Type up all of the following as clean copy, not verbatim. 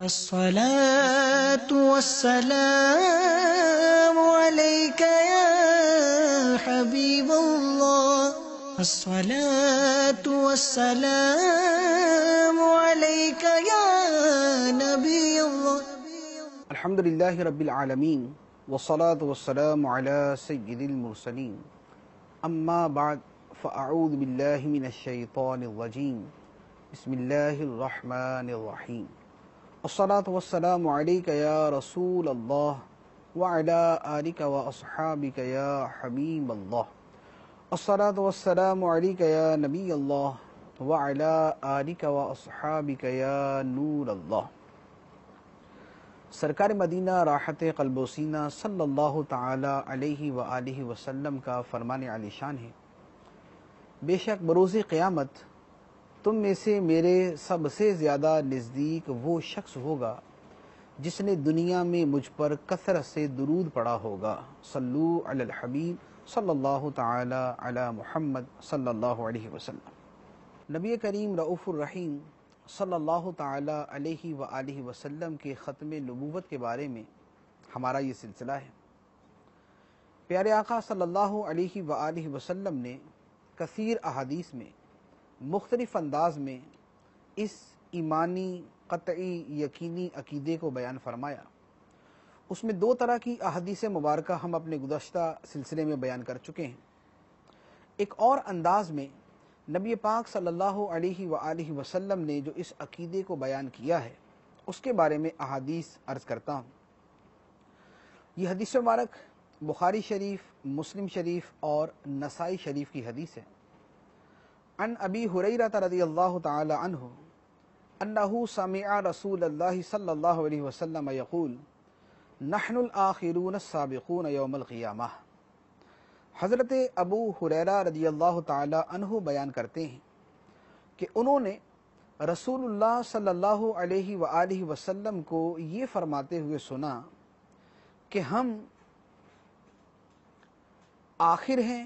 الصلاة والسلام عليك يا حبيب الله. الصلاة والسلام عليك يا نبي الله. الحمد لله رب العالمين والصلاة والسلام على سيد المرسلين اما بعد فاعوذ بالله من الشيطان الرجيم بسم الله الرحمن الرحيم الصلاة والسلام عليك يا رسول الله وعلى آلك وأصحابك يا حبيب الله. الصلاة والسلام عليك يا نبي الله وعلى آلك وأصحابك يا نور الله. سرکار مدینہ راحت قلب و سینہ صلی اللہ تعالی علیہ وآلہ وسلم کا فرمان عالی شان ہے، بے شک بروز قیامت تم میں سے میرے سب سے زیادہ نزدیک وہ شخص ہوگا جس نے دنیا میں مجھ پر کثرت سے درود پڑھا ہوگا. صلو علی الحبیب صلی اللہ تعالی علی محمد صلی اللہ علیہ وسلم. نبی کریم رؤوف الرحیم صلی اللہ تعالی علیہ وآلہ وسلم کے ختم نبوت کے بارے میں ہمارا یہ سلسلہ ہے. پیارے آقا صلی اللہ علیہ وآلہ وسلم نے کثیر احادیث میں مختلف انداز میں اس ایمانی قطعی یقینی عقیدے کو بیان فرمایا. اس میں دو طرح کی احادیث مبارکہ ہم اپنے گزشتہ سلسلے میں بیان کر چکے ہیں. ایک اور انداز میں نبی پاک صلی اللہ علیہ وآلہ وسلم نے جو اس عقیدے کو بیان کیا ہے اس کے بارے میں احادیث عرض کرتا ہوں. یہ حدیث مبارک بخاری شریف، مسلم شریف اور نسائی شریف کی حدیث ہے. عن ابی ہریرہ رضی اللہ تعالی عنہ انہ سمع رسول اللہ صلی اللہ علیہ وسلم یقول نحن الآخرون السابقون یوم القیامہ. حضرت ابو ہریرہ رضی اللہ تعالی عنہ بیان کرتے ہیں کہ انہوں نے رسول اللہ صلی اللہ علیہ وآلہ وسلم کو یہ فرماتے ہوئے سنا کہ ہم آخر ہیں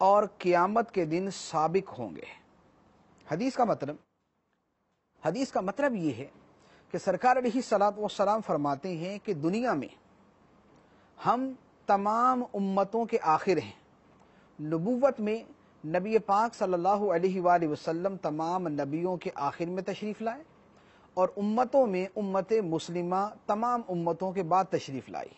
اور قیامت کے دن سابق ہوں گے. حدیث کا مطلب یہ ہے کہ سرکار علیہ الصلوۃ والسلام فرماتے ہیں کہ دنیا میں ہم تمام امتوں کے آخر ہیں. نبوت میں نبی پاک صلی اللہ علیہ وآلہ وسلم تمام نبیوں کے آخر میں تشریف لائے اور امتوں میں امت مسلمہ تمام امتوں کے بعد تشریف لائی.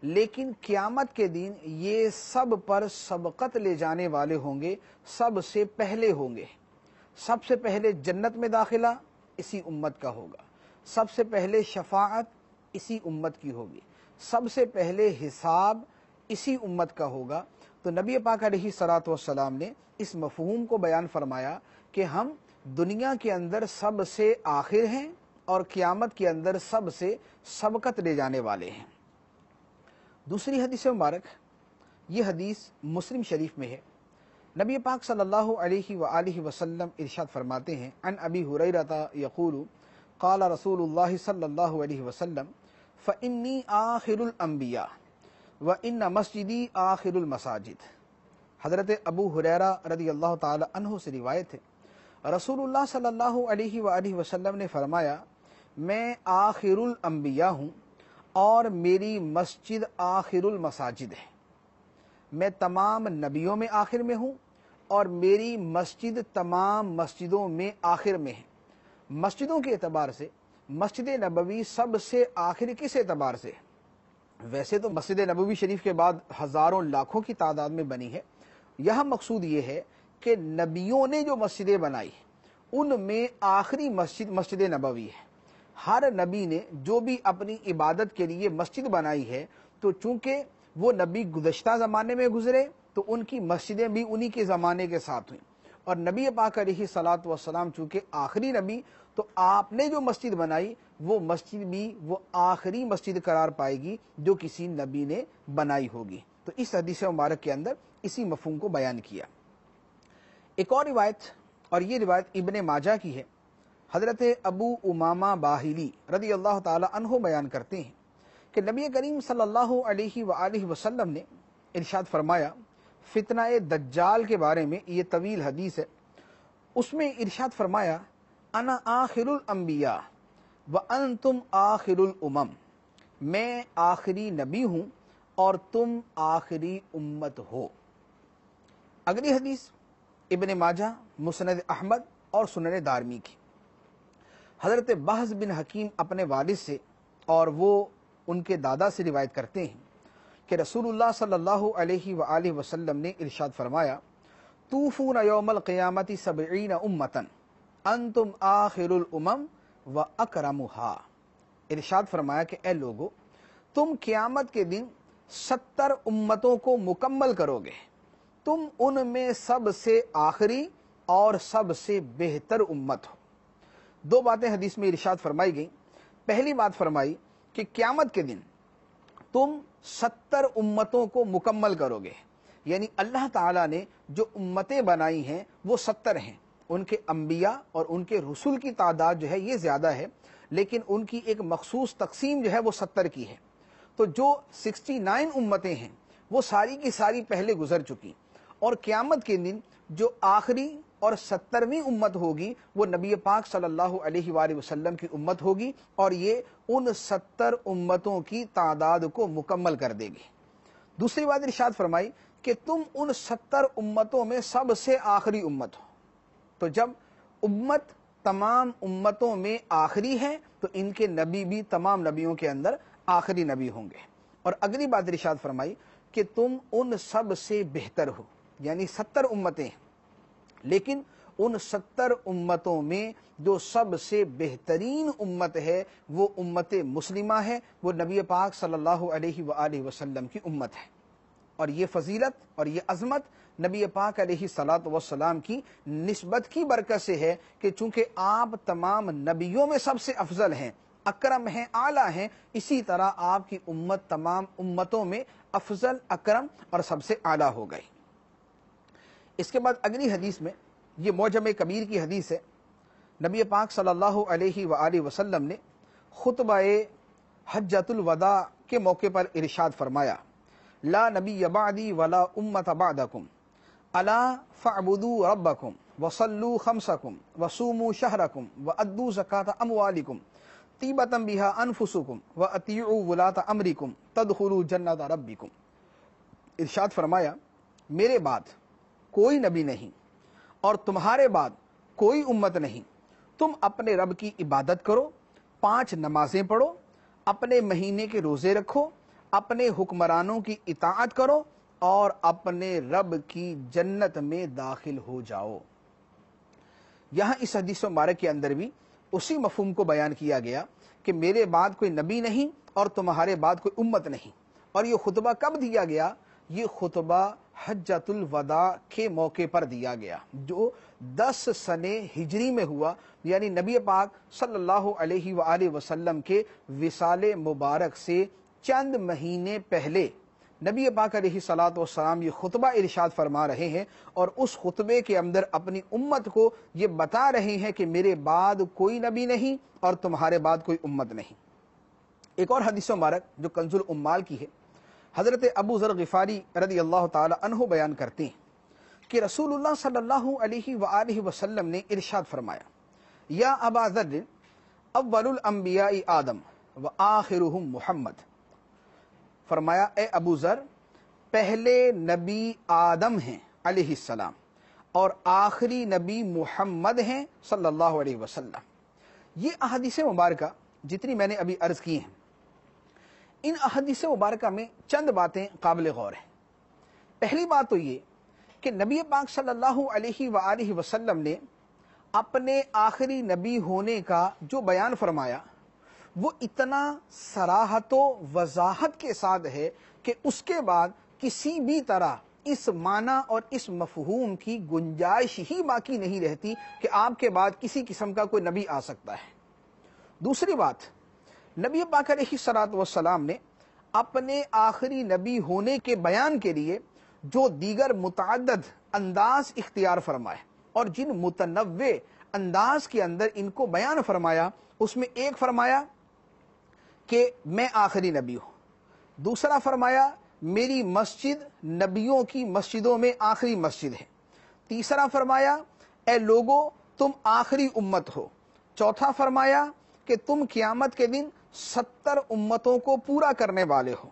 لیکن قیامت کے دن یہ سب پر سبقت لے جانے والے ہوں گے، سب سے پہلے ہوں گے. سب سے پہلے جنت میں داخلہ اسی امت کا ہوگا، سب سے پہلے شفاعت اسی امت کی ہوگی، سب سے پہلے حساب اسی امت کا ہوگا. تو نبی پاک علیہ الصلوۃ والسلام نے اس مفہوم کو بیان فرمایا کہ ہم دنیا کے اندر سب سے آخر ہیں اور قیامت کے اندر سب سے سبقت لے جانے والے ہیں. دوسری حدیث مبارک، یہ حدیث مسلم شریف میں ہے. نبی پاک صلی اللہ علیہ وآلہ وسلم ارشاد فرماتے ہیں عن ابی ہریرہ یقول قال رسول اللہ صلی اللہ علیہ وسلم فإنی آخر الانبیاء وإن مسجدی آخر المساجد. حضرت ابو ہریرہ رضی اللہ تعالی عنہ سے روایت ہے، رسول اللہ صلی اللہ علیہ وآلہ وسلم نے فرمایا میں آخر الانبیاء ہوں اور میری مسجد آخر المساجد ہے. میں تمام نبیوں میں آخر میں ہوں اور میری مسجد تمام مسجدوں میں آخر میں ہے. مسجدوں کے اعتبار سے مسجد نبوی سب سے آخر کس اعتبار سے؟ ویسے تو مسجد نبوی شریف کے بعد ہزاروں لاکھوں کی تعداد میں بنی ہے. یہاں مقصود یہ ہے کہ نبیوں نے جو مسجدیں بنائی ان میں آخری مسجد مسجد نبوی ہے. ہر نبی نے جو بھی اپنی عبادت کے لیے مسجد بنائی ہے تو چونکہ وہ نبی گزشتہ زمانے میں گزرے تو ان کی مسجدیں بھی انہی کے زمانے کے ساتھ ہوئیں، اور نبی پاک علیہ الصلوۃ والسلام چونکہ آخری نبی تو آپ نے جو مسجد بنائی وہ مسجد بھی وہ آخری مسجد قرار پائے گی جو کسی نبی نے بنائی ہوگی. تو اس حدیث مبارک کے اندر اسی مفہوم کو بیان کیا. ایک اور روایت، اور یہ روایت ابن ماجہ کی ہے، حضرت ابو امامہ باہلی رضی اللہ تعالی عنہ بیان کرتے ہیں کہ نبی کریم صلی اللہ علیہ وآلہ وسلم نے ارشاد فرمایا فتنہ دجال کے بارے میں. یہ طویل حدیث ہے. اس میں ارشاد فرمایا انا آخر الانبیاء وَأَنْتُمْ آخِرُ الْأُمَمِ، میں آخری نبی ہوں اور تم آخری امت ہو۔ اگلی حدیث ابن ماجہ، مسند احمد اور سنن دارمی کی۔ حضرت بہز بن حکیم اپنے والد سے اور وہ ان کے دادا سے روایت کرتے ہیں کہ رسول اللہ صلی اللہ علیہ وآلہ وسلم نے ارشاد فرمایا، توفون یوم القیامت 70 امتن انتم آخر الامم و اکرمہا۔ ارشاد فرمایا کہ اے لوگو، تم قیامت کے دن 70 امتوں کو مکمل کرو گے، تم ان میں سب سے آخری اور سب سے بہتر امت ہو۔ دو باتیں حدیث میں ارشاد فرمائی گئیں۔ پہلی بات فرمائی کہ قیامت کے دن تم 70 امتوں کو مکمل کرو گے، یعنی اللہ تعالیٰ نے جو امتیں بنائی ہیں وہ 70 ہیں۔ ان کے انبیاء اور ان کے رسول کی تعداد جو ہے یہ زیادہ ہے، لیکن ان کی ایک مخصوص تقسیم جو ہے وہ 70 کی ہے۔ تو جو 69 امتیں ہیں وہ ساری کی ساری پہلے گزر چکی، اور قیامت کے دن جو آخری اور 70ویں امت ہوگی وہ نبی پاک صلی اللہ علیہ وآلہ وسلم کی امت ہوگی، اور یہ ان 70 امتوں کی تعداد کو مکمل کر دے گی۔ دوسری بات ارشاد فرمائی کہ تم ان 70 امتوں میں سب سے آخری امت ہو۔ تو جب امت تمام امتوں میں آخری ہے تو ان کے نبی بھی تمام نبیوں کے اندر آخری نبی ہوں گے۔ اور اگلی بات ارشاد فرمائی کہ تم ان سب سے بہتر ہو، یعنی 70 امتیں ہیں، لیکن ان 70 امتوں میں جو سب سے بہترین امت ہے وہ امت مسلمہ ہے، وہ نبی پاک صلی اللہ علیہ وآلہ وسلم کی امت ہے۔ اور یہ فضیلت اور یہ عظمت نبی پاک علیہ الصلاۃ والسلام کی نسبت کی برکت سے ہے کہ چونکہ آپ تمام نبیوں میں سب سے افضل ہیں، اکرم ہیں، اعلیٰ ہیں، اسی طرح آپ کی امت تمام امتوں میں افضل، اکرم اور سب سے اعلیٰ ہو گئی۔ اس کے بعد اگلی حدیث میں، یہ معجم کبیر کی حدیث ہے، نبی پاک صلی اللہ علیہ وآلہ وسلم نے خطبہ حجۃ الوداع کے موقع پر ارشاد فرمایا، لا نبی بعدی ولا امت بعدکم الا فاعبدوا ربکم وصلوا خمسکم وصوموا شہرکم وادوا زکاة اموالکم طیبۃ بہا انفسکم واطیعوا ولاة امرکم تدخلوا جنۃ ربکم۔ ارشاد فرمایا، میرے بعد کوئی نبی نہیں اور تمہارے بعد کوئی امت نہیں، تم اپنے رب کی عبادت کرو، 5 نمازیں پڑھو، اپنے مہینے کے روزے رکھو، اپنے حکمرانوں کی اطاعت کرو اور اپنے رب کی جنت میں داخل ہو جاؤ۔ یہاں اس حدیث مبارک کے اندر بھی اسی مفہوم کو بیان کیا گیا کہ میرے بعد کوئی نبی نہیں اور تمہارے بعد کوئی امت نہیں۔ اور یہ خطبہ کب دیا گیا؟ یہ خطبہ حجۃ الوداع کے موقع پر دیا گیا، جو 10 سنہ ہجری میں ہوا، یعنی نبی پاک صلی اللہ علیہ وآلہ وسلم کے وصال مبارک سے چند مہینے پہلے نبی پاک علیہ الصلاۃ والسلام یہ خطبہ ارشاد فرما رہے ہیں، اور اس خطبے کے اندر اپنی امت کو یہ بتا رہے ہیں کہ میرے بعد کوئی نبی نہیں اور تمہارے بعد کوئی امت نہیں۔ ایک اور حدیث مبارک جو کنز الاموال کی ہے، حضرت ابو ذر غفاری رضی اللہ تعالی عنہ بیان کرتے ہیں کہ رسول اللہ صلی اللہ علیہ وآلہ وسلم نے ارشاد فرمایا، یا ابا ذر اول الانبیاء آدم وآخرهم محمد۔ فرمایا، اے ابو ذر، پہلے نبی آدم ہیں علیہ السلام اور آخری نبی محمد ہیں صلی اللہ علیہ وسلم۔ یہ احادیث مبارکہ جتنی میں نے ابھی عرض کی ہیں، ان احادیث مبارکہ میں چند باتیں قابل غور ہیں۔ پہلی بات تو یہ کہ نبی پاک صلی اللہ علیہ وآلہ وسلم نے اپنے آخری نبی ہونے کا جو بیان فرمایا وہ اتنا صراحت و وضاحت کے ساتھ ہے کہ اس کے بعد کسی بھی طرح اس معنی اور اس مفہوم کی گنجائش ہی باقی نہیں رہتی کہ آپ کے بعد کسی قسم کا کوئی نبی آ سکتا ہے۔ دوسری بات، نبی پاک علیہ الصلاۃ والسلام نے اپنے آخری نبی ہونے کے بیان کے لیے جو دیگر متعدد انداز اختیار فرمائے اور جن متنوع انداز کے اندر ان کو بیان فرمایا، اس میں ایک فرمایا کہ میں آخری نبی ہوں، دوسرا فرمایا میری مسجد نبیوں کی مسجدوں میں آخری مسجد ہے، تیسرا فرمایا اے لوگو تم آخری امت ہو، چوتھا فرمایا کہ تم قیامت کے دن 70 امتوں کو پورا کرنے والے ہو۔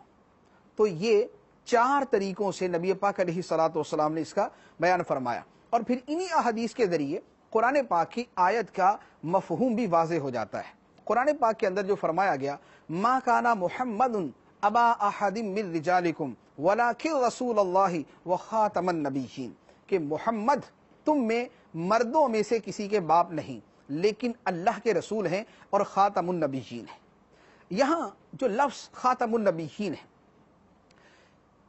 تو یہ 4 طریقوں سے نبی پاک علیہ الصلوۃ والسلام نے اس کا بیان فرمایا، اور پھر انہی احادیث کے ذریعے قرآن پاک کی آیت کا مفہوم بھی واضح ہو جاتا ہے۔ قرآن پاک کے اندر جو فرمایا گیا ما کان محمد ابا احد من رجالکم ولکن رسول اللہ وخاتم النبیین، کہ محمد تم میں مردوں میں سے کسی کے باپ نہیں، لیکن اللہ کے رسول ہیں اور خاتم النبیین ہیں۔ یہاں جو لفظ خاتم النبیین ہے،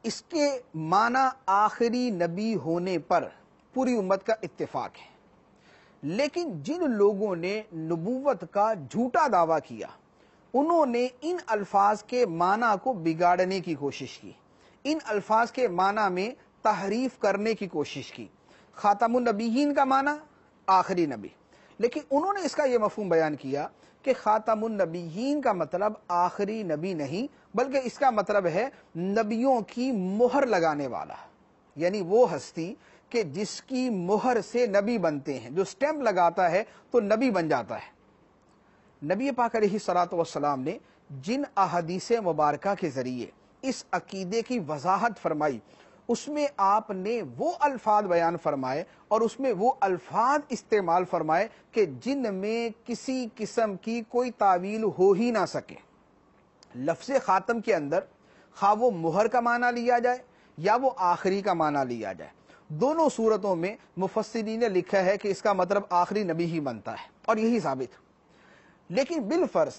اس کے معنی آخری نبی ہونے پر پوری امت کا اتفاق ہے، لیکن جن لوگوں نے نبوت کا جھوٹا دعویٰ کیا انہوں نے ان الفاظ کے معنی کو بگاڑنے کی کوشش کی، ان الفاظ کے معنی میں تحریف کرنے کی کوشش کی۔ خاتم النبیین کا معنی آخری نبی، لیکن انہوں نے اس کا یہ مفہوم بیان کیا کہ خاتم النبیین کا مطلب آخری نبی نہیں، بلکہ اس کا مطلب ہے نبیوں کی مہر لگانے والا، یعنی وہ ہستی کہ جس کی مہر سے نبی بنتے ہیں، جو سٹیمپ لگاتا ہے تو نبی بن جاتا ہے۔ نبی پاک علیہ الصلوۃ والسلام نے جن احادیث مبارکہ کے ذریعے اس عقیدے کی وضاحت فرمائی، اس میں آپ نے وہ الفاظ بیان فرمائے اور اس میں وہ الفاظ استعمال فرمائے کہ جن میں کسی قسم کی کوئی تعویل ہو ہی نہ سکے۔ لفظ خاتم کے اندر خواہ وہ مہر کا معنی لیا جائے یا وہ آخری کا معنی لیا جائے، دونوں صورتوں میں مفسرین نے لکھا ہے کہ اس کا مطلب آخری نبی ہی بنتا ہے، اور یہی ثابت۔ لیکن بالفرض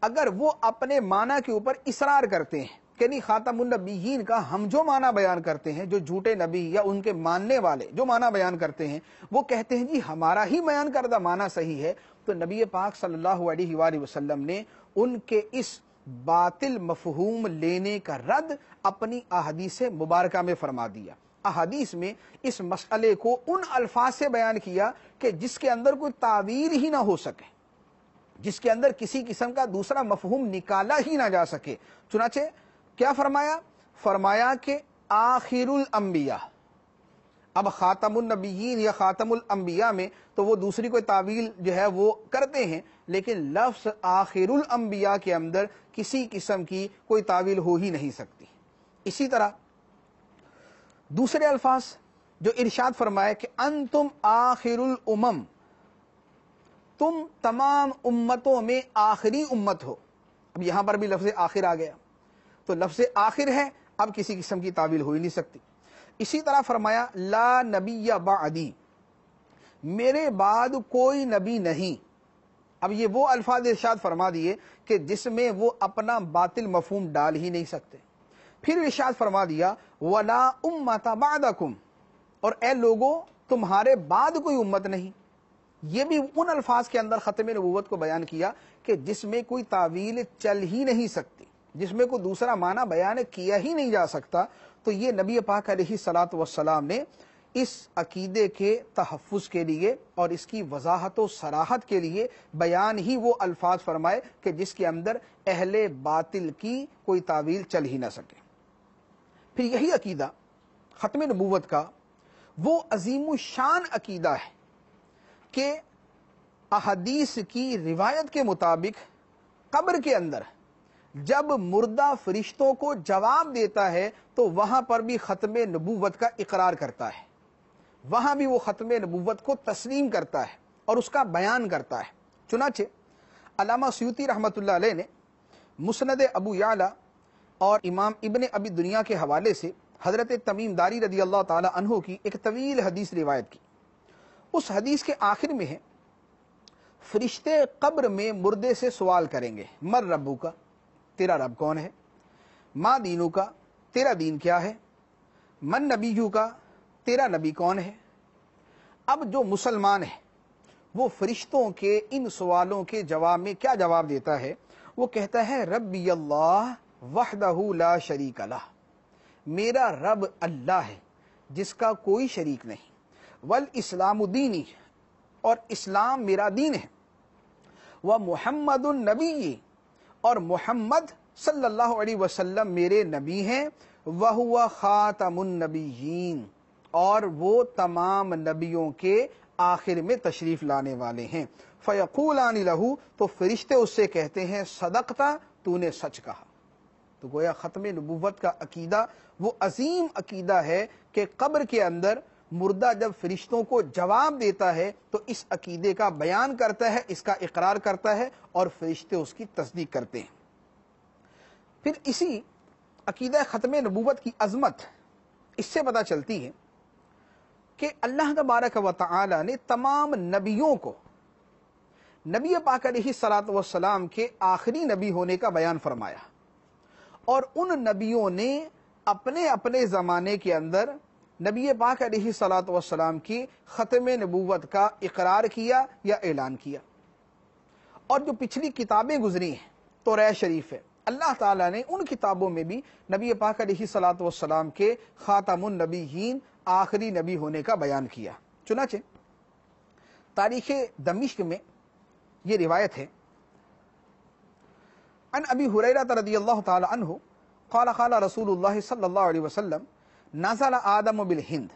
اگر وہ اپنے معنی کے اوپر اصرار کرتے ہیں کہ نہیں، خاتم النبیین کا ہم جو معنی بیان کرتے ہیں، جو جھوٹے نبی یا ان کے ماننے والے جو معنی بیان کرتے ہیں وہ کہتے ہیں جی ہمارا ہی بیان کردہ معنی صحیح ہے، تو نبی پاک صلی اللہ علیہ وآلہ وسلم نے ان کے اس باطل مفہوم لینے کا رد اپنی احادیث مبارکہ میں فرما دیا۔ احادیث میں اس مسئلے کو ان الفاظ سے بیان کیا کہ جس کے اندر کوئی تعویل ہی نہ ہو سکے، جس کے اندر کسی قسم کا دوسرا مفہوم نکالا ہی نہ جا سکے۔ چنانچہ کیا فرمایا؟ فرمایا کہ آخر الانبیاء، اب خاتم النبیین یا خاتم الانبیاء میں تو وہ دوسری کوئی تعویل جو ہے وہ کرتے ہیں، لیکن لفظ آخر الانبیاء کے اندر کسی قسم کی کوئی تعویل ہو ہی نہیں سکتی۔ اسی طرح دوسرے الفاظ جو ارشاد فرمائے کہ انتم آخر الامم، تم تمام امتوں میں آخری امت ہو۔ اب یہاں پر بھی لفظ آخر آ گیا، تو لفظ آخر ہے، اب کسی قسم کی تعویل ہو ہی نہیں سکتی۔ اسی طرح فرمایا لا نبی بعدی، میرے بعد کوئی نبی نہیں۔ اب یہ وہ الفاظ ارشاد فرما دیے کہ جس میں وہ اپنا باطل مفہوم ڈال ہی نہیں سکتے۔ پھر ارشاد فرما دیا ولا امت بعدکم، اور اے لوگوں تمہارے بعد کوئی امت نہیں۔ یہ بھی ان الفاظ کے اندر ختم نبوت کو بیان کیا کہ جس میں کوئی تعویل چل ہی نہیں سکتی، جس میں کوئی دوسرا معنی بیان کیا ہی نہیں جا سکتا۔ تو یہ نبی پاک علیہ الصلوۃ والسلام نے اس عقیدے کے تحفظ کے لیے اور اس کی وضاحت و صراحت کے لیے بیان ہی وہ الفاظ فرمائے کہ جس کے اندر اہل باطل کی کوئی تعویل چل ہی نہ سکے۔ پھر یہی عقیدہ ختم نبوت کا وہ عظیم الشان عقیدہ ہے کہ احادیث کی روایت کے مطابق قبر کے اندر جب مردہ فرشتوں کو جواب دیتا ہے تو وہاں پر بھی ختم نبوت کا اقرار کرتا ہے، وہاں بھی وہ ختم نبوت کو تسلیم کرتا ہے اور اس کا بیان کرتا ہے۔ چنانچہ علامہ سیوطی رحمۃ اللہ علیہ نے مسند ابو یعلا اور امام ابن ابی دنیا کے حوالے سے حضرت تمیم داری رضی اللہ تعالی عنہ کی ایک طویل حدیث روایت کی۔ اس حدیث کے آخر میں ہے فرشتے قبر میں مردے سے سوال کریں گے مر ربو کا، تیرا رب کون ہے، ما دینو کا، تیرا دین کیا ہے، من نبیو کا، تیرا نبی کون ہے۔ اب جو مسلمان ہے وہ فرشتوں کے ان سوالوں کے جواب میں کیا جواب دیتا ہے؟ وہ کہتا ہے ربی اللہ وحدہ لا شریک لہ، میرا رب اللہ ہے جس کا کوئی شریک نہیں، والاسلام دینی، اور اسلام میرا دین ہے، ومحمد النبی، اور محمد صلی اللہ علیہ وسلم میرے نبی ہیں، وہو خاتم النبیین، اور وہ تمام نبیوں کے آخر میں تشریف لانے والے ہیں۔ فیقولان لہ، تو فرشتے اس سے کہتے ہیں صدقتا، تو نے سچ کہا۔ تو گویا ختم نبوت کا عقیدہ وہ عظیم عقیدہ ہے کہ قبر کے اندر مردہ جب فرشتوں کو جواب دیتا ہے تو اس عقیدے کا بیان کرتا ہے، اس کا اقرار کرتا ہے، اور فرشتے اس کی تصدیق کرتے ہیں۔ پھر اسی عقیدہ ختم نبوت کی عظمت اس سے پتہ چلتی ہے کہ اللہ تبارک و تعالی نے تمام نبیوں کو نبی پاک علیہ الصلوۃ والسلام کے آخری نبی ہونے کا بیان فرمایا، اور ان نبیوں نے اپنے اپنے زمانے کے اندر نبی پاک علیہ الصلوۃ والسلام کی ختم نبوت کا اقرار کیا یا اعلان کیا۔ اور جو پچھلی کتابیں گزری ہیں، توراۃ شریف ہے، اللہ تعالیٰ نے ان کتابوں میں بھی نبی پاک علیہ الصلوۃ والسلام کے خاتم النبیین، آخری نبی ہونے کا بیان کیا۔ چنانچہ تاریخ دمشق میں یہ روایت ہے، عن ابی ہریرہ رضی اللہ تعالی عنہ قال قال رسول اللہ صلی اللہ علیہ وسلم نزل آدم بالہند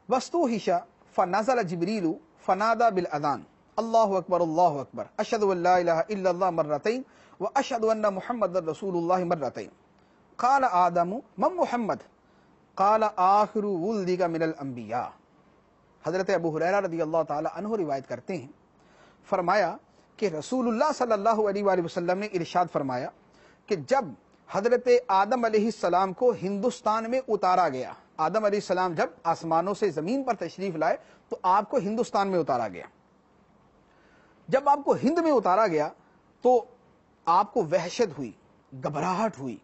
واستوحش فنزل جبریل فنادى بالاذان اللہ اکبر اللہ اکبر اشہد ان لا الہ الا اللہ مرتين واشہد ان محمد رسول اللہ مرتين قال آدم من محمد قال آخر ولدک من الانبیاء۔ حضرت ابو ہریرہ رضی اللہ تعالی عنہ روایت کرتے ہیں، فرمایا کہ رسول اللہ صلی اللہ علیہ وآلہ وسلم نے ارشاد فرمایا کہ جب حضرت آدم علیہ السلام کو ہندوستان میں اتارا گیا، آدم علیہ السلام جب آسمانوں سے زمین پر تشریف لائے تو آپ کو ہندوستان میں اتارا گیا۔ جب آپ کو ہند میں اتارا گیا تو آپ کو وحشت ہوئی، گھبراہٹ ہوئی،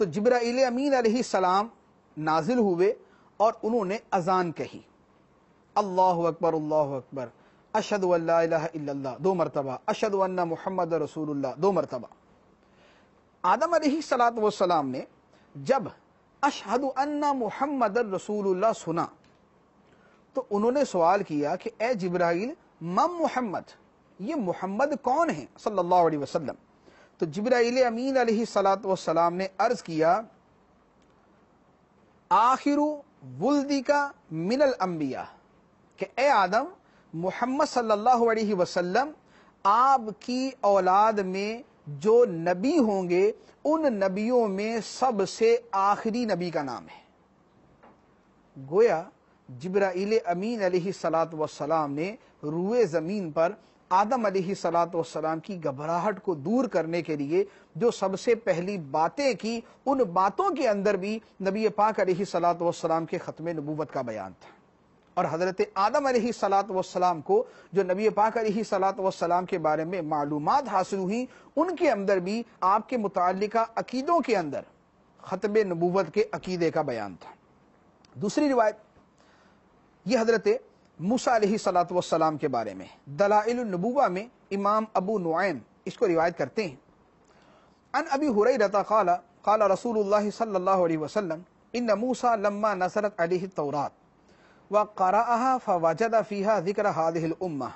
تو جبرائیل امین علیہ السلام نازل ہوئے اور انہوں نے اذان کہی، اللہ اکبر اللہ اکبر اشہد ان لا الہ الا اللہ 2 مرتبہ، اشہد ان محمد رسول اللہ 2 مرتبہ۔ آدم علیہ السلام نے جب اشہد ان محمد رسول اللہ سنا تو انہوں نے سوال کیا کہ اے جبرائیل، من محمد، یہ محمد کون ہیں صلی اللہ علیہ وسلم؟ تو جبرائیل امین علیہ السلام نے عرض کیا، آخر ولدک من الانبیاء، کہ اے آدم، محمد صلی اللہ علیہ وسلم آپ کی اولاد میں جو نبی ہوں گے ان نبیوں میں سب سے آخری نبی کا نام ہے۔ گویا جبرائیل امین علیہ السلام نے روئے زمین پر آدم علیہ السلام کی گھبراہٹ کو دور کرنے کے لیے جو سب سے پہلی باتیں کی، ان باتوں کے اندر بھی نبی پاک علیہ السلام کے ختم نبوت کا بیان تھا۔ اور حضرت آدم علیہ السلام کو جو نبی پاک علیہ السلام کے بارے میں معلومات حاصل ہوئی، ان کے اندر بھی آپ کے متعلقہ عقیدوں کے اندر ختم نبوت کے عقیدے کا بیان تھا۔ دوسری روایت یہ حضرت موسیٰ علیہ السلام کے بارے میں، دلائل النبوہ میں امام ابو نعیم اس کو روایت کرتے ہیں، عن ابی ہریرہ قال قال رسول اللہ صلی اللہ علیہ وسلم ان موسیٰ لما نزلت علیہ التوراۃ وقرأها فوجد فيها ذکر هذه الامة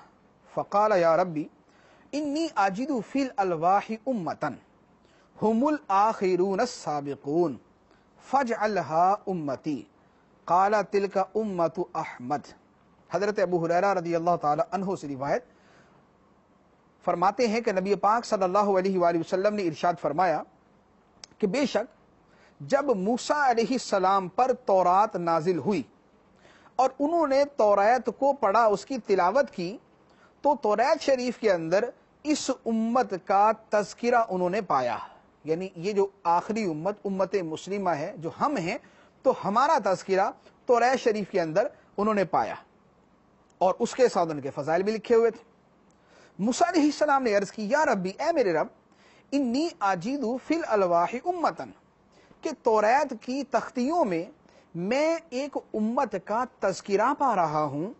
فقال یا ربی انی اجد فی الالواح امة هم الآخرون السابقون فاجعلها امتی قال تلک امت احمد۔ حضرت ابو ہریرہ رضی اللہ تعالی عنہ سے روایت فرماتے ہیں کہ نبی پاک صلی اللہ علیہ وآلہ وسلم نے ارشاد فرمایا کہ بے شک جب موسیٰ علیہ السلام پر تورات نازل ہوئی اور انہوں نے تورات کو پڑھا، اس کی تلاوت کی، تو تورات شریف کے اندر اس امت کا تذکرہ انہوں نے پایا، یعنی یہ جو آخری امت، امت مسلمہ ہے جو ہم ہیں، تو ہمارا تذکرہ تورات شریف کے اندر انہوں نے پایا، اور اس کے ساتھ ان کے فضائل بھی لکھے ہوئے تھے۔ موسیٰ علیہ السلام نے عرض کی، یا ربی، اے میرے رب، انی اجد فی الالواح امتن، کہ تورات کی تختیوں میں میں ایک امت کا تذکرہ پا رہا ہوں۔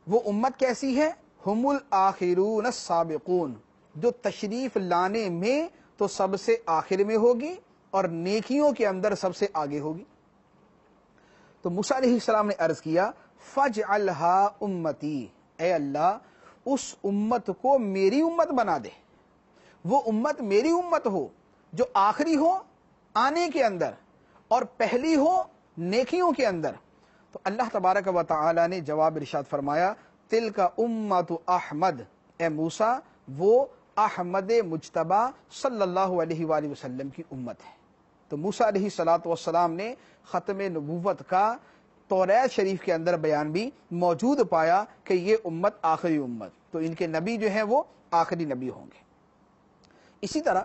وہ امت کیسی ہے؟ ہم الآخرون السابقون، جو تشریف لانے میں تو سب سے آخر میں ہوگی اور نیکیوں کے اندر سب سے آگے ہوگی۔ تو موسیٰ علیہ السلام نے عرض کیا، فَاجْعَلْهَا امتی، اے اللہ اس امت کو میری امت بنا دے، وہ امت میری امت ہو جو آخری ہو آنے کے اندر اور پہلی ہو نیکیوں کے اندر۔ تو اللہ تبارک و تعالی نے جواب ارشاد فرمایا، تلک امت احمد، اے موسیٰ وہ احمد مجتبی صلی اللہ علیہ وآلہ وسلم کی امت ہے۔ تو موسیٰ علیہ السلام نے ختم نبوت کا توریت شریف کے اندر بیان بھی موجود پایا کہ یہ امت آخری امت، تو ان کے نبی جو ہیں وہ آخری نبی ہوں گے۔ اسی طرح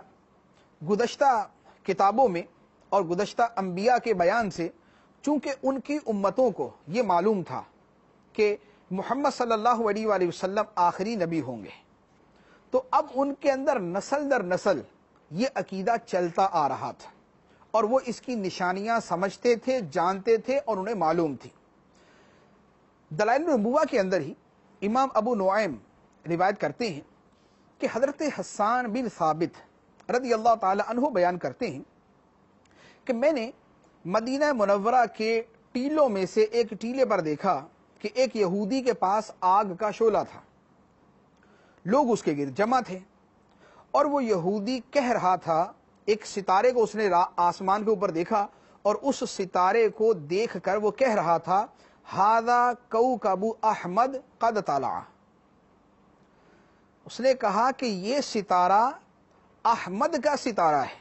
گزشتہ کتابوں میں اور گزشتہ انبیاء کے بیان سے چونکہ ان کی امتوں کو یہ معلوم تھا کہ محمد صلی اللہ علیہ وآلہ وسلم آخری نبی ہوں گے، تو اب ان کے اندر نسل در نسل یہ عقیدہ چلتا آ رہا تھا اور وہ اس کی نشانیاں سمجھتے تھے، جانتے تھے اور انہیں معلوم تھی۔ دلائل النبوہ کے اندر ہی امام ابو نعیم روایت کرتے ہیں کہ حضرت حسان بن ثابت رضی اللہ تعالی عنہ بیان کرتے ہیں کہ میں نے مدینہ منورہ کے ٹیلوں میں سے ایک ٹیلے پر دیکھا کہ ایک یہودی کے پاس آگ کا شعلہ تھا، لوگ اس کے گرد جمع تھے اور وہ یہودی کہہ رہا تھا، ایک ستارے کو اس نے آسمان کے اوپر دیکھا اور اس ستارے کو دیکھ کر وہ کہہ رہا تھا ھذا کوکب احمد قد طلع، اس نے کہا کہ یہ ستارہ احمد کا ستارہ ہے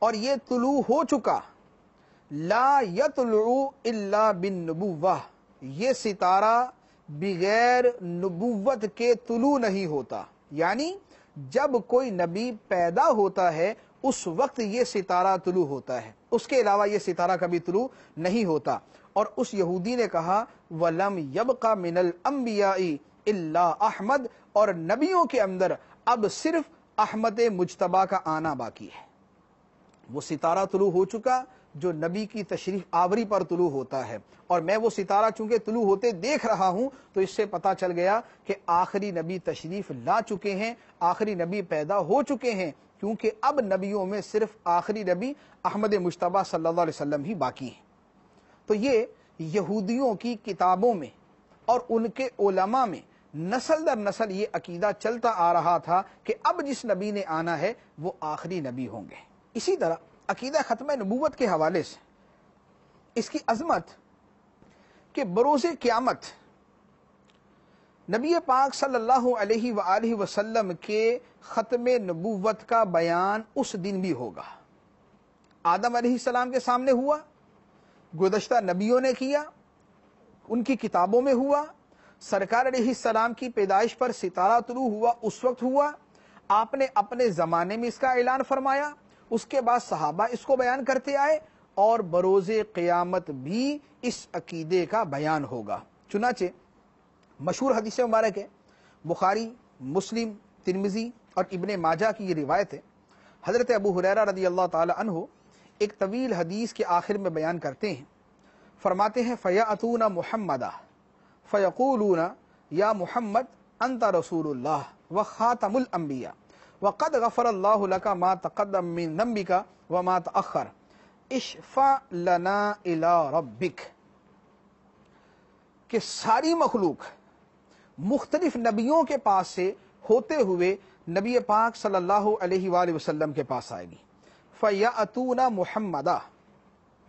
اور یہ طلوع ہو چکا، لا یطلع الا بالنبوہ، یہ ستارہ بغیر نبوت کے طلوع نہیں ہوتا، یعنی جب کوئی نبی پیدا ہوتا ہے اس وقت یہ ستارہ طلوع ہوتا ہے، اس کے علاوہ یہ ستارہ کبھی طلوع نہیں ہوتا۔ اور اس یہودی نے کہا وَلَمْ يَبْقَ مِنَ الْأَنْبِيَاءِ إِلَّا احمد، اور نبیوں کے اندر اب صرف احمد مجتبی کا آنا باقی ہے۔ وہ ستارہ طلوع ہو چکا جو نبی کی تشریف آوری پر طلوع ہوتا ہے، اور میں وہ ستارہ چونکہ طلوع ہوتے دیکھ رہا ہوں تو اس سے پتہ چل گیا کہ آخری نبی تشریف لا چکے ہیں، آخری نبی پیدا ہو چکے ہیں، کیونکہ اب نبیوں میں صرف آخری نبی احمد مجتبی صلی اللہ علیہ وسلم ہی باقی ہیں۔ تو یہ یہودیوں کی کتابوں میں اور ان کے علماء میں نسل در نسل یہ عقیدہ چلتا آ رہا تھا کہ اب جس نبی نے آنا ہے وہ آخری نبی ہوں گے۔ اسی طرح عقیدہ ختم نبوت کے حوالے سے اس کی عظمت کہ بروز قیامت نبی پاک صلی اللہ علیہ وآلہ وسلم کے ختم نبوت کا بیان اس دن بھی ہوگا۔ آدم علیہ السلام کے سامنے ہوا، گزشتہ نبیوں نے کیا، ان کی کتابوں میں ہوا، سرکار علیہ السلام کی پیدائش پر ستارہ طلوع ہوا اس وقت ہوا، آپ نے اپنے زمانے میں اس کا اعلان فرمایا، اس کے بعد صحابہ اس کو بیان کرتے آئے، اور بروز قیامت بھی اس عقیدے کا بیان ہوگا۔ چنانچہ مشہور حدیث مبارک ہے، بخاری، مسلم، ترمذی اور ابن ماجہ کی یہ روایت ہے، حضرت ابو ہریرہ رضی اللہ تعالی عنہ ایک طویل حدیث کے آخر میں بیان کرتے ہیں، فرماتے ہیں فَيَأْتُونَ مُحَمَّدًا فَيَقُولُونَ یا محمد انت رسول اللہ وخاتم الانبیاء وقد غفر اللہ لک ما تقدم من ذنبک وما تأخر اشفع لنا الی ربک، کہ ساری مخلوق مختلف نبیوں کے پاس سے ہوتے ہوئے نبی پاک صلی اللہ علیہ وآلہ وسلم کے پاس آئے گی۔ فَيَأْتُونَ مُحَمَّدًا،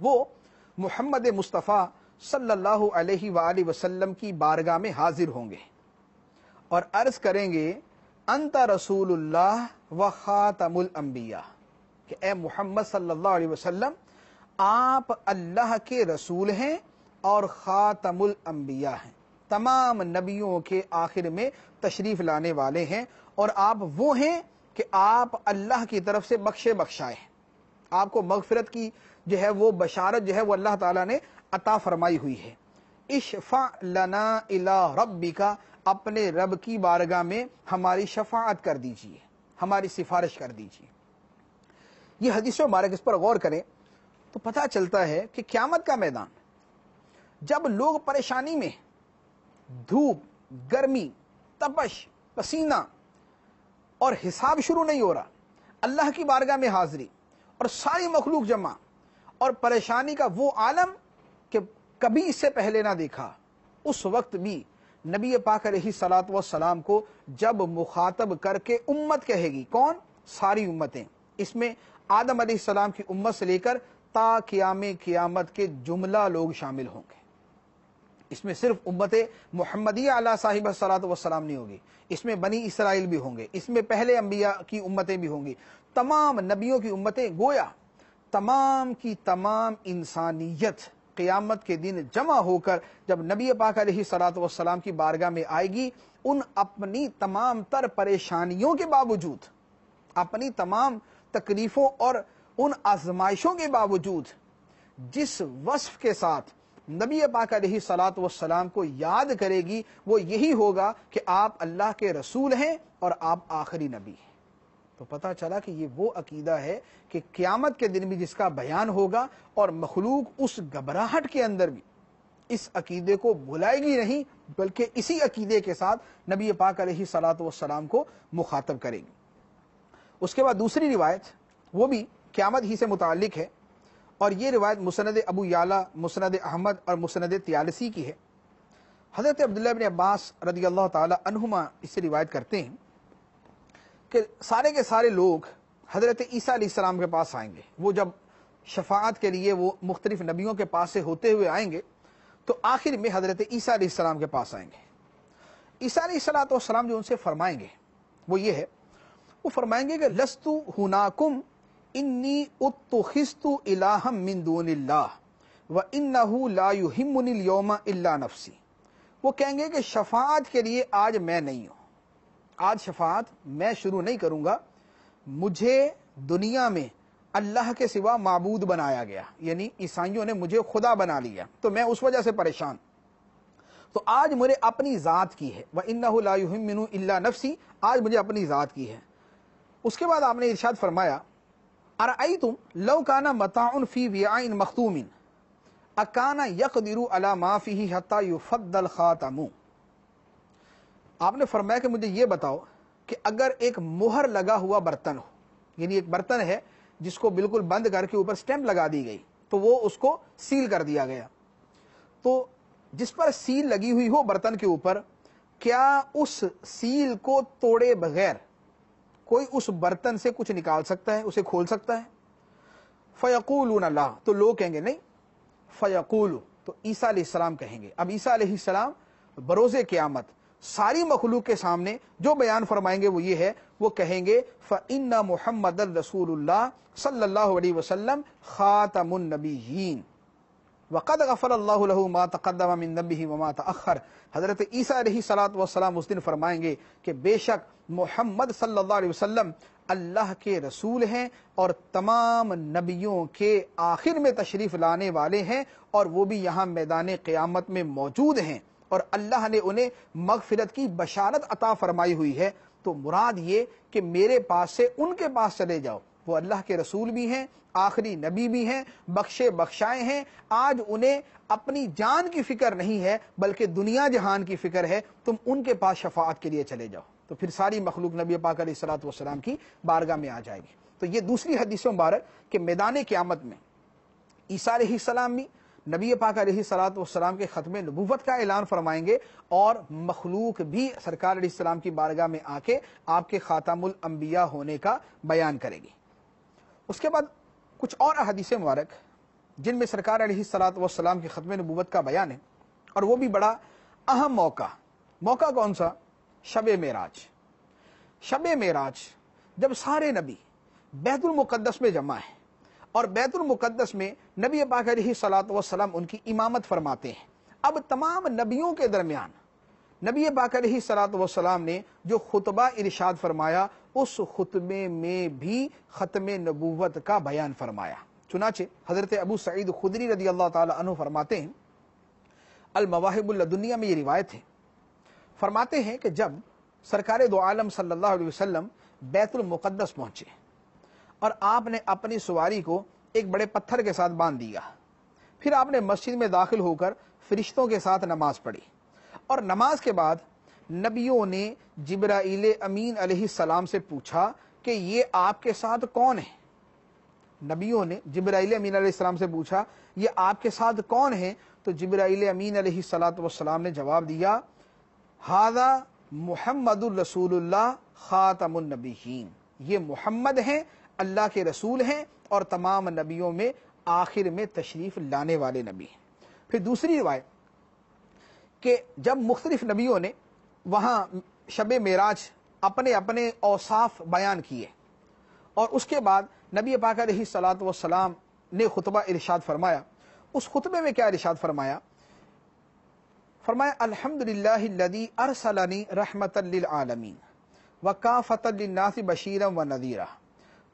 وہ محمد مصطفیٰ صلی اللہ علیہ وآلہ وسلم کی بارگاہ میں حاضر ہوں گے اور عرض کریں گے انت رسول اللہ و خاتم الانبیاء، کہ اے محمد صلی اللہ علیہ وسلم آپ اللہ کے رسول ہیں اور خاتم الانبیاء ہیں، تمام نبیوں کے آخر میں تشریف لانے والے ہیں، اور آپ وہ ہیں کہ آپ اللہ کی طرف سے بخشے بخشائے ہیں، آپ کو مغفرت کی جو ہے وہ بشارت جو ہے وہ اللہ تعالیٰ نے عطا فرمائی ہوئی ہے۔ اشفع لنا الی ربک، اپنے رب کی بارگاہ میں ہماری شفاعت کر دیجئے، ہماری سفارش کر دیجئے۔ یہ حدیث مبارک اس پر غور کریں تو پتہ چلتا ہے کہ قیامت کا میدان جب لوگ پریشانی میں، دھوپ، گرمی، تپش، پسینہ اور حساب شروع نہیں ہو رہا، اللہ کی بارگاہ میں حاضری اور ساری مخلوق جمع، اور پریشانی کا وہ عالم کہ کبھی اس سے پہلے نہ دیکھا، اس وقت بھی نبی پاک علیہ الصلوۃ والسلام کو جب مخاطب کر کے امت کہے گی، کون؟ ساری امتیں، اس میں آدم علیہ السلام کی امت سے لے کر تا قیام قیامت کے جملہ لوگ شامل ہوں گے۔ اس میں صرف امت محمدیہ علیہ صاحب الصلاۃ والسلام نہیں ہوگی، اس میں بنی اسرائیل بھی ہوں گے، اس میں پہلے انبیاء کی امتیں بھی ہوں گی، تمام نبیوں کی امتیں، گویا تمام کی تمام انسانیت قیامت کے دن جمع ہو کر جب نبی پاک علیہ الصلاۃ والسلام کی بارگاہ میں آئے گی، ان اپنی تمام تر پریشانیوں کے باوجود، اپنی تمام تکلیفوں اور ان آزمائشوں کے باوجود جس وصف کے ساتھ نبی پاک علیہ الصلاۃ والسلام کو یاد کرے گی، وہ یہی ہوگا کہ آپ اللہ کے رسول ہیں اور آپ آخری نبی ہیں۔ تو پتہ چلا کہ یہ وہ عقیدہ ہے کہ قیامت کے دن بھی جس کا بیان ہوگا، اور مخلوق اس گھبراہٹ کے اندر بھی اس عقیدے کو بھلائے گی نہیں، بلکہ اسی عقیدے کے ساتھ نبی پاک علیہ الصلاۃ والسلام کو مخاطب کرے گی۔ اس کے بعد دوسری روایت، وہ بھی قیامت ہی سے متعلق ہے، اور یہ روایت مسند ابو یعلا، مسند احمد اور مسند طیالسی کی ہے۔ حضرت عبداللہ بن عباس رضی اللہ تعالی عنہما اس سے روایت کرتے ہیں کہ سارے کے سارے لوگ حضرت عیسیٰ علیہ السلام کے پاس آئیں گے۔ وہ جب شفاعت کے لیے وہ مختلف نبیوں کے پاس سے ہوتے ہوئے آئیں گے، تو آخر میں حضرت عیسیٰ علیہ السلام کے پاس آئیں گے۔ عیسیٰ علیہ السلام جو ان سے فرمائیں گے وہ یہ ہے، وہ فرمائیں گے کہ لست ہناکم انی اتخذت الہا من دون اللہ وانہ لا یہمنی اليوم الا نفسی۔ وہ کہیں گے کہ شفاعت کے لیے آج میں نہیں ہوں، آج شفاعت میں شروع نہیں کروں گا، مجھے دنیا میں اللہ کے سوا معبود بنایا گیا، یعنی عیسائیوں نے مجھے خدا بنا لیا، تو میں اس وجہ سے پریشان، تو آج مجھے اپنی ذات کی ہے، وَإِنَّهُ لَا يُهِمِّنُ إِلَّا نَفْسِي، آج مجھے اپنی ذات کی ہے۔ اس کے بعد آپ نے ارشاد فرمایا أَرَأَيْتُمْ لَوْ كَانَ مَتَاعٌ فِي وِعَاءٍ مَخْتُومٍ أَكَانَ يَقْدِرُ عَلَى مَا فِيهِ حَتَّى يُفَضَّ الْخَاتَمُ۔ آپ نے فرمایا کہ مجھے یہ بتاؤ کہ اگر ایک مہر لگا ہوا برتن ہو، یعنی ایک برتن ہے جس کو بالکل بند کر کے اوپر سٹیمپ لگا دی گئی، تو وہ اس کو سیل کر دیا گیا، تو جس پر سیل لگی ہوئی ہو برتن کے اوپر، کیا اس سیل کو توڑے بغیر کوئی اس برتن سے کچھ نکال سکتا ہے، اسے کھول سکتا ہے؟ فیقولون لا، تو لوگ کہیں گے نہیں۔ فیقولو، تو عیسیٰ علیہ السلام کہیں گے۔ اب عیسیٰ علیہ السلام بروز قیامت ساری مخلوق کے سامنے جو بیان فرمائیں گے وہ یہ ہے، وہ کہیں گے فَإِنَّ مُحَمَّدَ الرَّسُولُ اللَّهِ صلی اللہ علیہ وسلم خاتم النبیین وقد غفر اللہ لہ ما تقدم من ذنبہ وما تأخر۔ حضرت عیسیٰ علیہ الصلاۃ والسلام اس دن فرمائیں گے کہ بے شک محمد صلی اللہ علیہ وسلم اللہ کے رسول ہیں اور تمام نبیوں کے آخر میں تشریف لانے والے ہیں، اور وہ بھی یہاں میدان قیامت میں موجود ہیں، اور اللہ نے انہیں مغفرت کی بشارت عطا فرمائی ہوئی ہے۔ تو مراد یہ کہ میرے پاس سے ان کے پاس چلے جاؤ، وہ اللہ کے رسول بھی ہیں، آخری نبی بھی ہیں، بخشے بخشائے ہیں، آج انہیں اپنی جان کی فکر نہیں ہے بلکہ دنیا جہان کی فکر ہے، تم ان کے پاس شفاعت کے لیے چلے جاؤ۔ تو پھر ساری مخلوق نبی پاک علیہ الصلوۃ والسلام کی بارگاہ میں آ جائے گی۔ تو یہ دوسری حدیث مبارک کہ میدان قیامت میں عیسیٰ علیہ السلام بھی نبی پاک علیہ الصلوۃ والسلام کے ختم نبوت کا اعلان فرمائیں گے، اور مخلوق بھی سرکار علیہ السلام کی بارگاہ میں آ کے آپ کے خاتم الانبیاء ہونے کا بیان کرے گی۔ اس کے بعد کچھ اور احادیث مبارک جن میں سرکار علیہ الصلوۃ والسلام کی ختم نبوت کا بیان ہے، اور وہ بھی بڑا اہم موقع کون سا؟ شب معراج۔ شب معراج جب سارے نبی بیت المقدس میں جمع ہیں، اور بیت المقدس میں نبی پاک علیہ الصلوۃ والسلام ان کی امامت فرماتے ہیں، اب تمام نبیوں کے درمیان نبی پاک علیہ الصلوۃ والسلام نے جو خطبہ ارشاد فرمایا، اس خطبے میں بھی ختم نبوت کا بیان فرمایا۔ چنانچہ حضرت ابو سعید خدری رضی اللہ تعالی عنہ فرماتے ہیں، المواہب اللدنیہ میں یہ روایت ہے، فرماتے ہیں کہ جب سرکار دو عالم صلی اللہ علیہ وسلم بیت المقدس پہنچے، اور آپ نے اپنی سواری کو ایک بڑے پتھر کے ساتھ باندھ دیا، پھر آپ نے مسجد میں داخل ہو کر فرشتوں کے ساتھ نماز پڑھی، اور نماز کے بعد نبیوں نے جبرائیل امین علیہ السلام سے پوچھا کہ یہ آپ کے ساتھ کون ہے؟ نبیوں نے جبرائیل امین علیہ السلام سے پوچھا یہ آپ کے ساتھ کون ہے؟ تو جبرائیل امین علیہ الصلوۃ والسلام نے جواب دیا، ھذا محمد الرسول اللہ خاتم النبیین، یہ محمد ہیں، اللہ کے رسول ہیں، اور تمام نبیوں میں آخر میں تشریف لانے والے نبی ہیں۔ پھر دوسری روایت کہ جب مختلف نبیوں نے وہاں شب معراج اپنے اپنے اوصاف بیان کیے، اور اس کے بعد نبی پاک علیہ الصلوۃ والسلام نے خطبہ ارشاد فرمایا. اس خطبے میں کیا ارشاد فرمایا؟ فرمایا الحمدللہ الذی ارسلنی رحمۃ للعالمین وکافۃ للناس بشیرا ونذیرا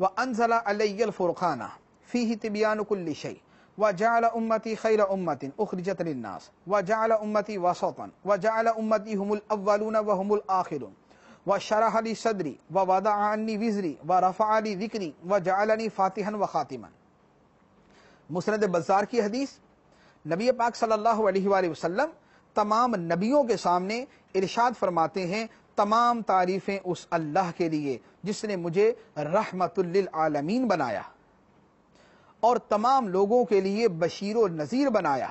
وانزل علی الفرقان فیہ تبیان کل شیء وجعل امتی خیر امت اخرجت للناس وجعل امتی وسطا وجعل امتی هم الاولون وهم الاخرون وشرح لی صدری ووضع عنی وزری ورفع لی ذکری وجعلنی فاتحا وخاتما. مسند بزار کی حدیث. نبی پاک صلی اللہ علیہ وآلہ وسلم تمام نبیوں کے سامنے ارشاد فرماتے ہیں تمام تعریفیں اس اللہ کے لیے جس نے مجھے رحمت للعالمین بنایا اور تمام لوگوں کے لیے بشیر و نذیر بنایا،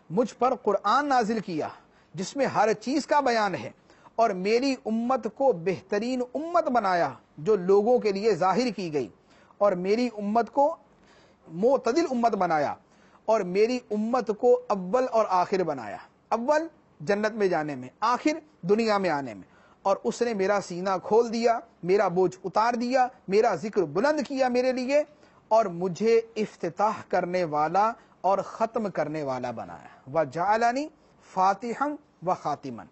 مجھ پر قرآن نازل کیا جس میں ہر چیز کا بیان ہے، اور میری امت کو بہترین امت بنایا جو لوگوں کے لیے ظاہر کی گئی، اور میری امت کو معتدل امت بنایا، اور میری امت کو اول اور آخر بنایا، اول جنت میں جانے میں، آخر دنیا میں آنے میں. اور اس نے میرا سینہ کھول دیا، میرا بوجھ اتار دیا، میرا ذکر بلند کیا میرے لیے، اور مجھے افتتاح کرنے والا اور ختم کرنے والا بنایا. وجعلنی فاتحا وخاتما،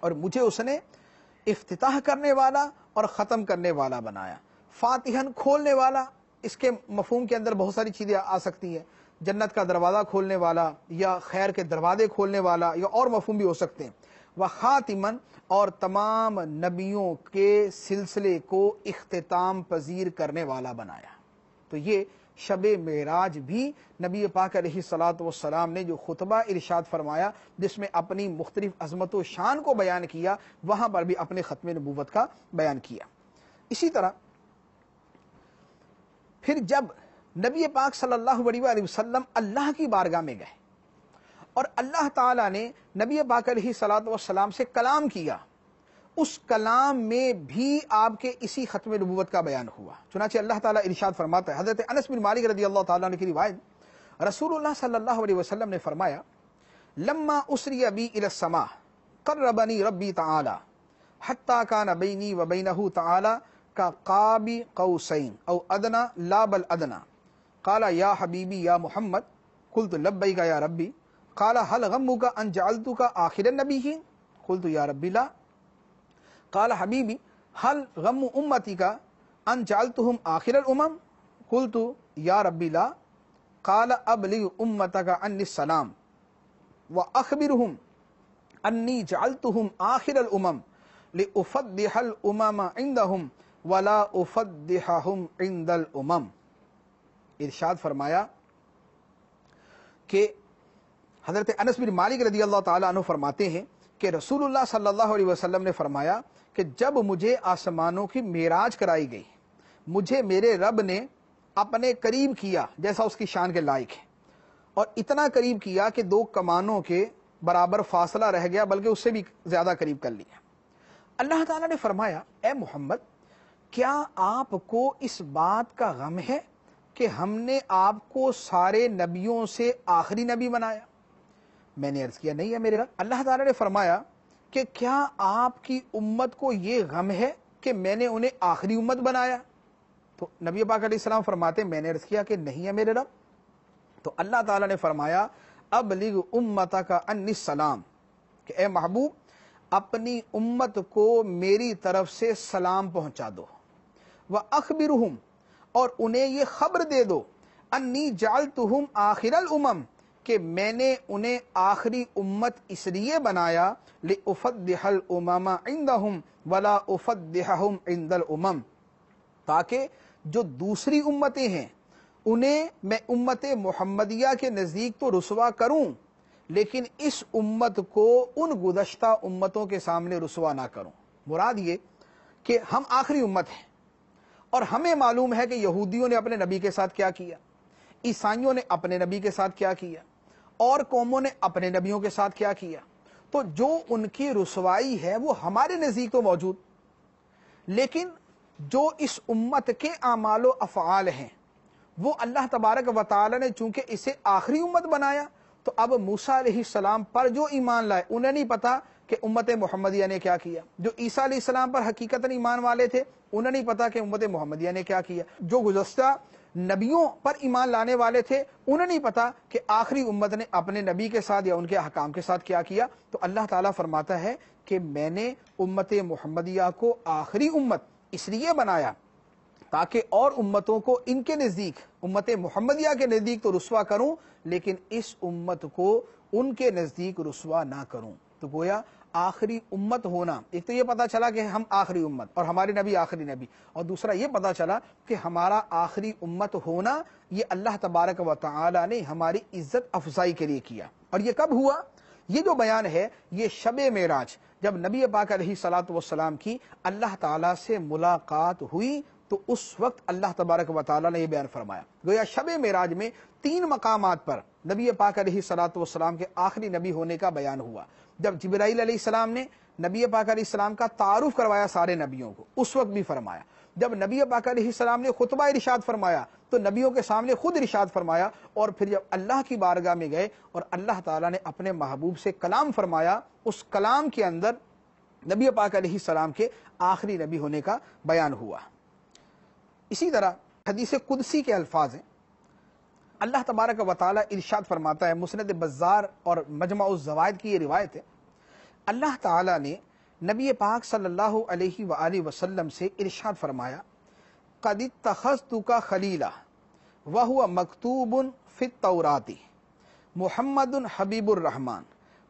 اور مجھے اس نے افتتاح کرنے والا اور ختم کرنے والا بنایا. فاتحن کھولنے والا، اس کے مفہوم کے اندر بہت ساری چیزیں آ سکتی ہیں، جنت کا دروازہ کھولنے والا یا خیر کے دروازے کھولنے والا، یا اور مفہوم بھی ہو سکتے ہیں. وخاتمن، اور تمام نبیوں کے سلسلے کو اختتام پذیر کرنے والا بنایا. تو یہ شب معراج بھی نبی پاک علیہ الصلوۃ والسلام نے جو خطبہ ارشاد فرمایا جس میں اپنی مختلف عظمت و شان کو بیان کیا، وہاں پر بھی اپنے ختم نبوت کا بیان کیا. اسی طرح پھر جب نبی پاک صلی اللہ علیہ وآلہ وسلم اللہ کی بارگاہ میں گئے اور اللہ تعالیٰ نے نبی پاک علیہ الصلوۃ والسلام سے کلام کیا، اس کلام میں بھی آپ کے اسی ختم نبوت کا بیان ہوا. چنانچہ اللہ تعالیٰ ارشاد فرماتا ہے، حضرت انس بن مالک رضی اللہ تعالیٰ عنہ کی روایت، رسول اللہ صلی اللہ علیہ وسلم نے فرمایا لما اسری بی الی السماء قربنی ربی تعالی حتی کان بینی و بینہ تعالی کا قاب قوسین او ادنا لا بل ادنا. قال یا حبیبی یا محمد، قلت لبیک یا ربی. قال هل غمک ان جعلتک آخر النبیین؟ قلت یا ربی لا. قال حبیبی هل غم امتی کا ان جعلتهم آخر الامم؟ قلت یا ربی لا. قال ابلغ امتک عنی السلام واخبرهم انی جعلتهم آخر الامم لافضح الامم عندهم ولا افضحهم عند الامم. ارشاد فرمایا کہ حضرت انس بن مالک رضی اللہ تعالیٰ عنہ فرماتے ہیں کہ رسول اللہ صلی اللہ علیہ وسلم نے فرمایا کہ جب مجھے آسمانوں کی معراج کرائی گئی، مجھے میرے رب نے اپنے قریب کیا جیسا اس کی شان کے لائق ہے، اور اتنا قریب کیا کہ 2 کمانوں کے برابر فاصلہ رہ گیا، بلکہ اس سے بھی زیادہ قریب کر لیا. اللہ تعالیٰ نے فرمایا اے محمد، کیا آپ کو اس بات کا غم ہے کہ ہم نے آپ کو سارے نبیوں سے آخری نبی بنایا؟ میں نے عرض کیا نہیں ہے میرے رب. اللہ تعالیٰ نے فرمایا کہ کیا آپ کی امت کو یہ غم ہے کہ میں نے انہیں آخری امت بنایا؟ تو نبی پاک علیہ السلام فرماتے میں نے عرض کیا کہ نہیں ہے میرے رب. تو اللہ تعالیٰ نے فرمایا ابلغ امتک عنی السلام، کہ اے محبوب اپنی امت کو میری طرف سے سلام پہنچا دو. وَأَخْبِرْهُمْ، اور انہیں یہ خبر دے دو، انی جعلتہم آخر الامم، کہ میں نے انہیں آخری امت اس لیے بنایا لأفضح الامم عندہم ولا افضحہم عند الامم، تاکہ جو دوسری امتیں ہیں انہیں میں امت محمدیہ کے نزدیک تو رسوا کروں، لیکن اس امت کو ان گزشتہ امتوں کے سامنے رسوا نہ کروں. مراد یہ کہ ہم آخری امت ہیں، اور ہمیں معلوم ہے کہ یہودیوں نے اپنے نبی کے ساتھ کیا کیا، عیسائیوں نے اپنے نبی کے ساتھ کیا کیا، اور قوموں نے اپنے نبیوں کے ساتھ کیا کیا. تو جو ان کی رسوائی ہے وہ ہمارے نزدیک تو موجود، لیکن جو اس امت کے اعمال و افعال ہیں وہ اللہ تبارک و تعالی نے چونکہ اسے آخری امت بنایا تو اب موسیٰ علیہ السلام پر جو ایمان لائے انہیں نہیں پتا کہ امت محمدیہ نے کیا کیا، جو عیسیٰ علیہ السلام پر حقیقتاً ایمان والے تھے انہیں نہیں پتا کہ امت محمدیہ نے کیا کیا، جو گزشتہ نبیوں پر ایمان لانے والے تھے انہیں نہیں پتا کہ آخری امت نے اپنے نبی کے ساتھ یا ان کے احکام کے ساتھ کیا کیا۔ تو اللہ تعالیٰ فرماتا ہے کہ میں نے امت محمدیہ کو آخری امت اس لیے بنایا تاکہ اور امتوں کو ان کے نزدیک، امت محمدیہ کے نزدیک تو رسوا کروں، لیکن اس امت کو ان کے نزدیک رسوا نہ کروں۔ تو گویا آخری امت ہونا، ایک تو یہ پتا چلا کہ ہم آخری امت اور ہمارے نبی آخری نبی، اور دوسرا یہ پتا چلا کہ ہمارا آخری امت ہونا یہ اللہ تبارک و تعالی نے ہماری عزت افزائی کے لیے کیا۔ اور یہ کب ہوا؟ یہ جو بیان ہے یہ شب معراج، جب نبی پاک علیہ الصلوۃ والسلام کی اللہ تعالیٰ سے ملاقات ہوئی تو اس وقت اللہ تبارک و تعالیٰ نے یہ بیان فرمایا۔ گویا شب معراج میں 3 مقامات پر نبی پاک علیہ الصلوۃ والسلام کے آخری نبی ہونے کا بیان ہوا۔ جب جبرائیل علیہ السلام نے نبی پاک علیہ السلام کا تعارف کروایا سارے نبیوں کو، اس وقت بھی فرمایا۔ جب نبی پاک علیہ السلام نے خطبہ ارشاد فرمایا تو نبیوں کے سامنے خود ارشاد فرمایا، اور پھر جب اللہ کی بارگاہ میں گئے اور اللہ تعالیٰ نے اپنے محبوب سے کلام فرمایا، اس کلام کے اندر نبی پاک علیہ السلام کے آخری نبی ہونے کا بیان ہوا۔ اسی طرح حدیث قدسی کے الفاظ ہیں، اللہ تبارک و تعالی ارشاد فرماتا ہے، مسند بزار اور مجمع الزوائد کی یہ روایت ہے، اللہ تعالی نے نبی پاک صلی اللہ علیہ وآلہ وسلم سے ارشاد فرمایا، قد اتخذتک خلیلا وہو مکتوب فی التوراۃ محمد حبیب الرحمن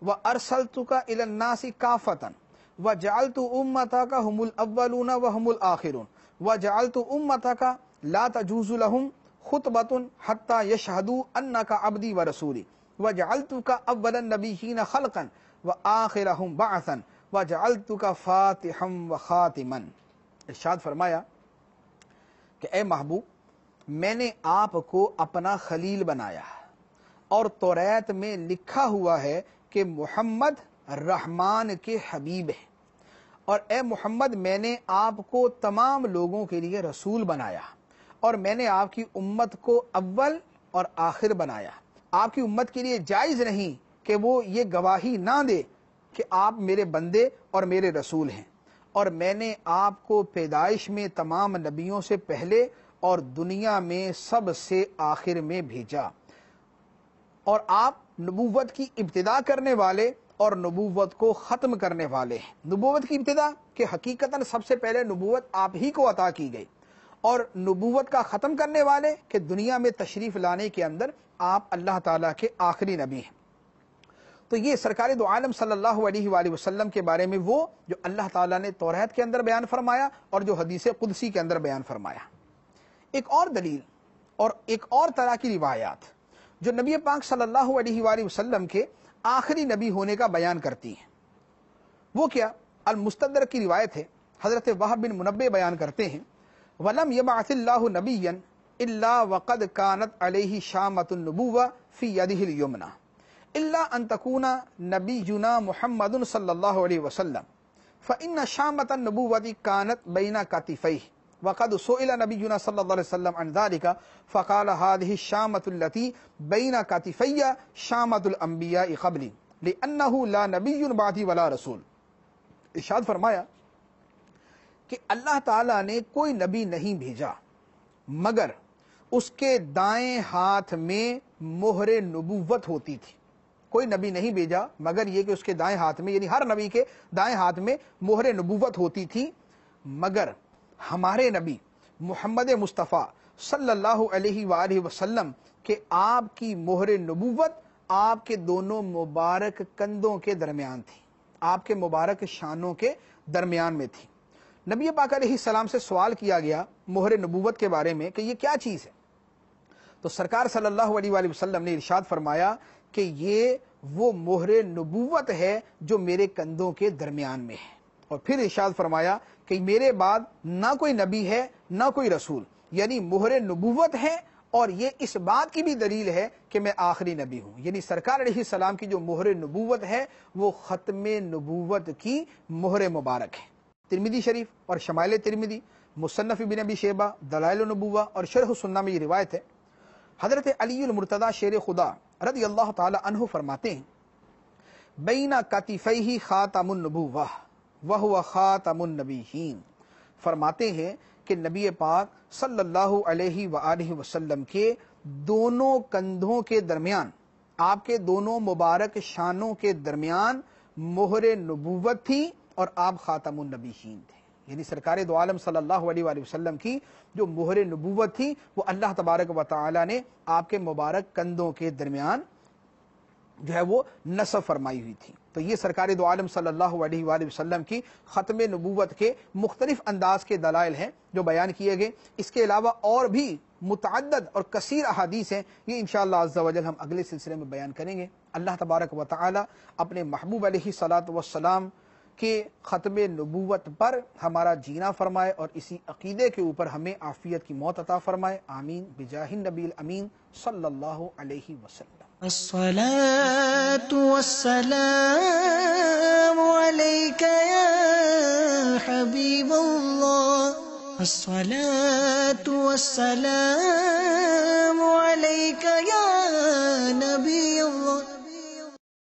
وارسلتک الی الناس کافۃ وجعلت امتک هم الاولون وهم الاخرون وجعلت امتک لا تجوز لهم خطبۃ حتی یشہدوا انک عبدی ورسولی وجعلتک اول النبیین خلقا وآخرهم بعثا وجعلتک فاتحا وخاتما۔ ارشاد فرمایا کہ اے محبوب، میں نے آپ کو اپنا خلیل بنایا اور توریت میں لکھا ہوا ہے کہ محمد رحمان کے حبیب ہیں، اور اے محمد میں نے آپ کو تمام لوگوں کے لیے رسول بنایا، اور میں نے آپ کی امت کو اول اور آخر بنایا۔ آپ کی امت کے لیے جائز نہیں کہ وہ یہ گواہی نہ دے کہ آپ میرے بندے اور میرے رسول ہیں، اور میں نے آپ کو پیدائش میں تمام نبیوں سے پہلے اور دنیا میں سب سے آخر میں بھیجا، اور آپ نبوت کی ابتدا کرنے والے اور نبوت کو ختم کرنے والے ہیں۔ نبوت کی ابتدا کہ حقیقتاً سب سے پہلے نبوت آپ ہی کو عطا کی گئی، اور نبوت کا ختم کرنے والے کہ دنیا میں تشریف لانے کے اندر آپ اللہ تعالیٰ کے آخری نبی ہیں۔ تو یہ سرکار دو عالم صلی اللہ علیہ وآلہ وسلم کے بارے میں وہ جو اللہ تعالیٰ نے توریت کے اندر بیان فرمایا اور جو حدیث قدسی کے اندر بیان فرمایا۔ ایک اور دلیل اور ایک اور طرح کی روایات جو نبی پاک صلی اللہ علیہ وآلہ وسلم کے آخری نبی ہونے کا بیان کرتی ہیں، وہ کیا؟ المستدرک کی روایت ہے، حضرت وہب بن منبع بیان کرتے ہیں، وَلَمْ يَبْعَثِ اللَّهُ نَبِيًّا إِلَّا وَقَدْ كَانَتْ عَلَيْهِ شَامَةُ النُّبُوَّةِ فِي يَدِهِ الْيُمْنَى إِلَّا أَن تَكُونَ نَبِيُّنَا مُحَمَّدٌ صلی اللہ علیہ وسلم فَإِنَّ شَامَةَ النُّبُوَّةِ كَانَتْ بَيْنَ كَتِفَيْهِ وقد سئل نبینا صلی اللہ علیہ وسلم عن ذلك فقال هذه الشامة التي بين كتفي شامة الانبیاء قبلی لانه لا نبی بعدی ولا رسول۔ ارشاد فرمایا کہ اللہ تعالیٰ نے کوئی نبی نہیں بھیجا مگر اس کے دائیں ہاتھ میں مہر نبوت ہوتی تھی۔ کوئی نبی نہیں بھیجا مگر یہ کہ اس کے دائیں ہاتھ میں، یعنی ہر نبی کے دائیں ہاتھ میں مہر نبوت ہوتی تھی، مگر ہمارے نبی محمد مصطفیٰ صلی اللہ علیہ وآلہ وسلم کہ آپ کی مہر نبوت آپ کے دونوں مبارک کندھوں کے درمیان تھی، آپ کے مبارک شانوں کے درمیان میں تھی۔ نبی پاک علیہ السلام سے سوال کیا گیا مہر نبوت کے بارے میں کہ یہ کیا چیز ہے، تو سرکار صلی اللہ علیہ وآلہ وسلم نے ارشاد فرمایا کہ یہ وہ مہر نبوت ہے جو میرے کندھوں کے درمیان میں ہے، اور پھر ارشاد فرمایا کہ میرے بعد نہ کوئی نبی ہے نہ کوئی رسول، یعنی مہر نبوت ہے، اور یہ اس بات کی بھی دلیل ہے کہ میں آخری نبی ہوں، یعنی سرکار علیہ السلام کی جو مہر نبوت ہے وہ ختم نبوت کی مہر مبارک ہے۔ ترمذی شریف اور شمائل ترمذی، مصنف ابن ابی شیبہ، دلائل النبوہ اور شرح السنہ میں یہ روایت ہے، حضرت علی المرتضی شیر خدا رضی اللہ تعالی عنہ فرماتے ہیں بین کتفیہ خاتم النبوہ وہو خاتم النبیین، فرماتے ہیں کہ نبی پاک صلی اللہ علیہ وآلہ وسلم کے دونوں کندھوں کے درمیان، آپ کے دونوں مبارک شانوں کے درمیان مہر نبوت تھی اور آپ خاتم النبیین تھے، یعنی سرکار دو عالم صلی اللہ علیہ وآلہ وسلم کی جو مہر نبوت تھی وہ اللہ تبارک و تعالی نے آپ کے مبارک کندھوں کے درمیان جو ہے وہ نصب فرمائی ہوئی تھی۔ تو یہ سرکار دو عالم صلی اللہ علیہ وآلہ وسلم کی ختم نبوت کے مختلف انداز کے دلائل ہیں جو بیان کیے گئے۔ اس کے علاوہ اور بھی متعدد اور کثیر احادیث ہیں، یہ انشاءاللہ عز و جل ہم اگلے سلسلے میں بیان کریں گے۔ اللہ تبارک و تعالی اپنے محبوب علیہ الصلاۃ والسلام کے ختم نبوت پر ہمارا جینا فرمائے اور اسی عقیدے کے اوپر ہمیں عافیت کی موت عطا فرمائے، آمین بجاہ النبی الامین صلی اللہ علیہ وسلم۔ الصلاة والسلام عليك يا حبيب الله، الصلاة والسلام